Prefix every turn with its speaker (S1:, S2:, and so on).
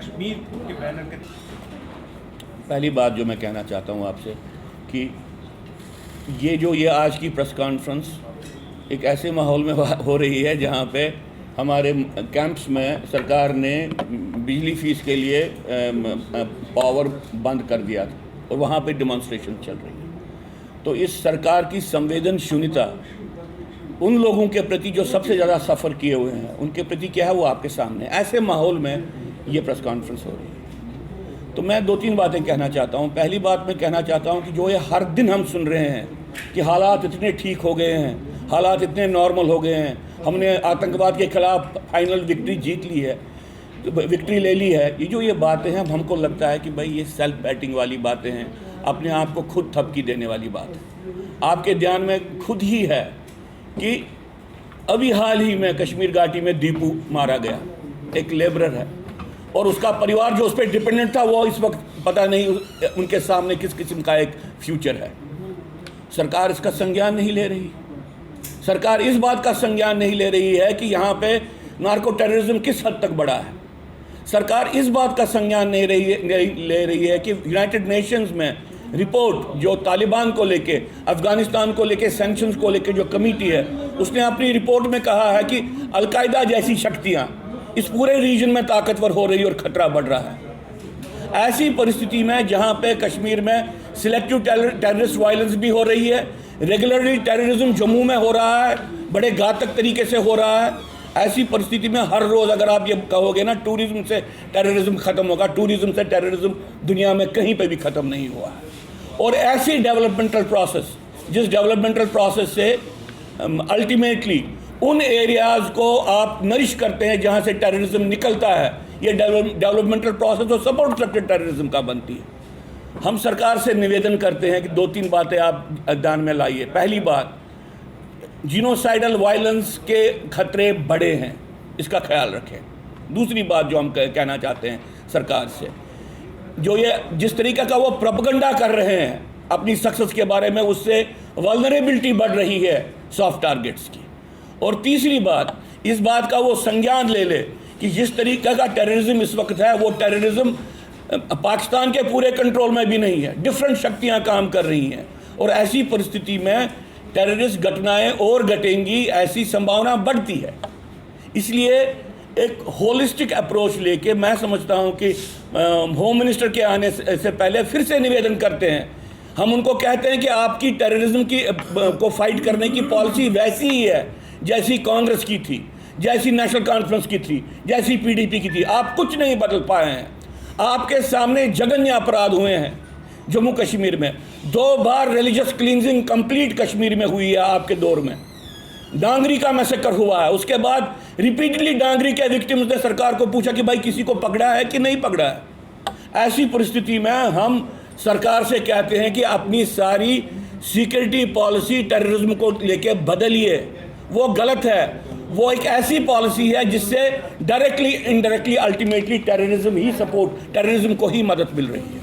S1: कश्मीर के बैनर के।
S2: पहली बात जो मैं कहना चाहता हूँ आपसे कि ये आज की प्रेस कॉन्फ्रेंस एक ऐसे माहौल में हो रही है जहाँ पे हमारे कैंप्स में सरकार ने बिजली फीस के लिए पावर बंद कर दिया था और वहाँ पे डेमोन्स्ट्रेशन चल रही है। तो इस सरकार की संवेदनशीलता उन लोगों के प्रति जो सबसे ज़्यादा सफ़र किए हुए हैं उनके प्रति क्या है वो आपके सामने। ऐसे माहौल में ये प्रेस कॉन्फ्रेंस हो रही है। तो मैं 2-3 बातें कहना चाहता हूँ। पहली बात मैं कहना चाहता हूँ कि जो ये हर दिन हम सुन रहे हैं कि हालात इतने ठीक हो गए हैं, हालात इतने नॉर्मल हो गए हैं, हमने आतंकवाद के खिलाफ फाइनल विक्ट्री जीत ली है, विक्ट्री ले ली है, ये बातें हैं हमको लगता है कि भाई ये सेल्फ बैटिंग वाली बातें हैं, अपने आप को खुद थपकी देने वाली बात है। आपके ध्यान में खुद ही है कि अभी हाल ही में कश्मीर घाटी में दीपू मारा गया, एक लेबरर है और उसका परिवार जो उस पर डिपेंडेंट था वो इस वक्त पता नहीं उनके सामने किस किस्म का एक फ्यूचर है। सरकार इसका संज्ञान नहीं ले रही। सरकार इस बात का संज्ञान नहीं ले रही है कि यहाँ पे नार्को टेररिज्म किस हद तक बढ़ा है। सरकार इस बात का संज्ञान नहीं ले रही है कि यूनाइटेड नेशंस में रिपोर्ट जो तालिबान को लेके, अफगानिस्तान को लेके, सैंक्शंस को लेके जो कमेटी है उसने अपनी रिपोर्ट में कहा है कि अलकायदा जैसी शक्तियाँ इस पूरे रीजन में ताकतवर हो रही और खतरा बढ़ रहा है। ऐसी परिस्थिति में जहाँ पे कश्मीर में सिलेक्टिव टेररिस्ट वायलेंस भी हो रही है, रेगुलरली टेररिज्म जम्मू में हो रहा है, बड़े घातक तरीके से हो रहा है। ऐसी परिस्थिति में हर रोज़ अगर आप ये कहोगे ना टूरिज्म से टेररिज्म ख़त्म होगा, टूरिज्म से टेररिज्म दुनिया में कहीं पे भी ख़त्म नहीं हुआ है। और ऐसी डेवलपमेंटल प्रोसेस, जिस डेवलपमेंटल प्रोसेस से अल्टीमेटली उन एरियाज़ को आप नरिश करते हैं जहाँ से टेररिज्म निकलता है, ये डेवलपमेंटल प्रोसेस और सपोर्ट स्ट्रक्चर टेररिज्म का बनती है। हम सरकार से निवेदन करते हैं कि 2-3 बातें आप ध्यान में लाइए। पहली बात, जीनोसाइडल वायलेंस के खतरे बड़े हैं, इसका ख्याल रखें। दूसरी बात जो हम कहना चाहते हैं सरकार से, जो ये जिस तरीके का वो प्रोपेगेंडा कर रहे हैं अपनी सक्सेस के बारे में, उससे वल्नरेबिलिटी बढ़ रही है सॉफ्ट टारगेट्स की। और तीसरी बात, इस बात का वो संज्ञान ले कि जिस तरीके का टेररिज्म इस वक्त है वो टेररिज्म पाकिस्तान के पूरे कंट्रोल में भी नहीं है, डिफरेंट शक्तियां काम कर रही हैं और ऐसी परिस्थिति में टेररिस्ट घटनाएं और घटेंगी, ऐसी संभावना बढ़ती है। इसलिए एक होलिस्टिक अप्रोच लेके मैं समझता हूं कि होम मिनिस्टर के आने से पहले फिर से निवेदन करते हैं, हम उनको कहते हैं कि आपकी टेररिज्म की को फाइट करने की पॉलिसी वैसी ही है जैसी कांग्रेस की थी, जैसी नेशनल कॉन्फ्रेंस की थी, जैसी पीडीपी की थी। आप कुछ नहीं बदल पाए हैं। आपके सामने जघन्य अपराध हुए हैं जम्मू कश्मीर में। 2 बार रिलीजियस क्लींजिंग कंप्लीट कश्मीर में हुई है आपके दौर में। डांगरी का मैसेकर हुआ है, उसके बाद रिपीटली डांगरी के विक्टिम्स ने सरकार को पूछा कि भाई किसी को पकड़ा है कि नहीं पकड़ा है। ऐसी परिस्थिति में हम सरकार से कहते हैं कि अपनी सारी सिक्योरिटी पॉलिसी टेररिज्म को लेके बदलिए। वो गलत है, वो एक ऐसी पॉलिसी है जिससे डायरेक्टली इनडायरेक्टली अल्टीमेटली टेररिज्म को ही मदद मिल रही है।